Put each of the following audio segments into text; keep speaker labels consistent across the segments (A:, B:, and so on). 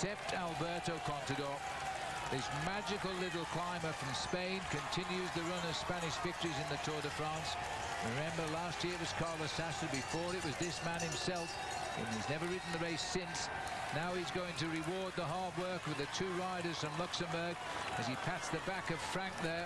A: except Alberto Contador. This magical little climber from Spain continues the run of Spanish victories in the Tour de France. Remember, last year it was Carlos Sastre, before it was this man himself, and he's never ridden the race since. Now he's going to reward the hard work with the two riders from Luxembourg as he pats the back of Frank there.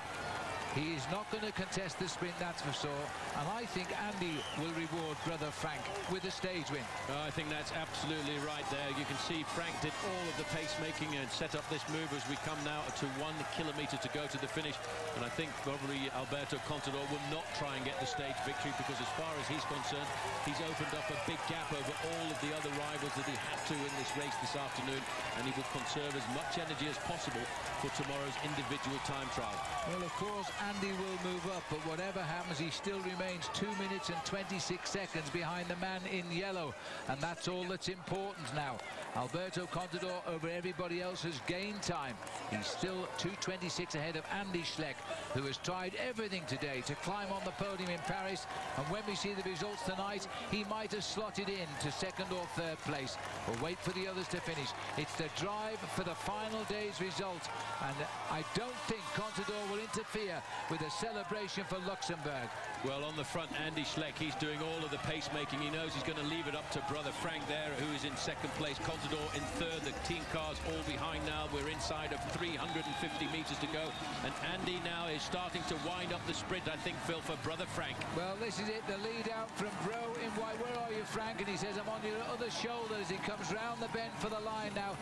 A: He is not going to contest the sprint, that's for sure. And I think Andy will reward brother Frank with a stage win.
B: I think that's absolutely right there. You can see Frank did all of the pacemaking and set up this move as we come now to 1 kilometre to go to the finish. And I think probably Alberto Contador will not try and get the stage victory, because as far as he's concerned, he's opened up a big gap over all of the other rivals that he had to in this race this afternoon, and he will conserve as much energy as possible for tomorrow's individual time trial.
A: Well, of course, Andy will move up, but whatever happens, he still remains 2 minutes and 26 seconds behind the man in yellow, and that's all that's important now. Alberto Contador over everybody else has gained time. He's still 2:26 ahead of Andy Schleck, who has tried everything today to climb on the podium in Paris, and when we see the results tonight, he might have slotted in to second or third place. We'll wait for the others to finish. It's the drive for the final day's result, and I don't think Contador will interfere with a celebration for Luxembourg.
B: Well, on the front, Andy Schleck, he's doing all of the pacemaking. He knows he's going to leave it up to brother Frank there, who is in second place. Contador in third. The team cars all behind now. We're inside of 350 metres to go. And Andy now is starting to wind up the sprint, I think, Phil, for brother Frank.
A: Well, this is it. The lead out from Bro in white. Where are you, Frank? And he says, I'm on your other shoulder, as he comes round the bend for the line now.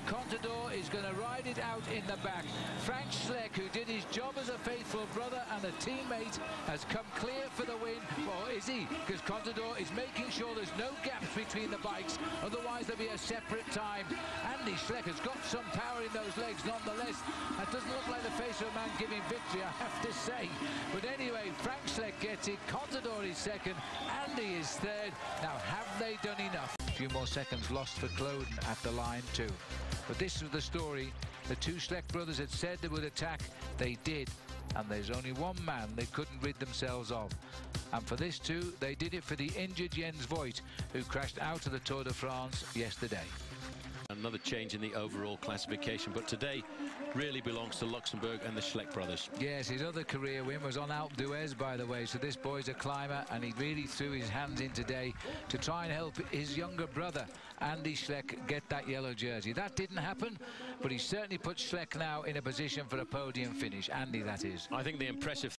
A: Contador is going to ride it out in the back. Frank Schleck, who did his job as a faithful brother and a teammate, has come clear for the win. Or is he? Because Contador is making sure there's no gaps between the bikes, otherwise there'll be a separate time. Andy Schleck has got some power in those legs nonetheless. That doesn't look like the face of a man giving victory, I have to say. But anyway, Frank Schleck gets it. Contador is second. Andy is third. Now, have they done enough? A few more seconds lost for Cloden at the line too. But this was the story. The two Schleck brothers had said they would attack. They did. And there's only one man they couldn't rid themselves of. And for this too, they did it for the injured Jens Voigt, who crashed out of the Tour de France yesterday.
B: Another change in the overall classification, but today really belongs to Luxembourg and the Schleck brothers.
A: Yes, his other career win was on Alpe d'Huez, by the way, so this boy's a climber, and he really threw his hands in today to try and help his younger brother, Andy Schleck, get that yellow jersey. That didn't happen, but he certainly put Schleck now in a position for a podium finish. Andy, that is.
B: I think the impressive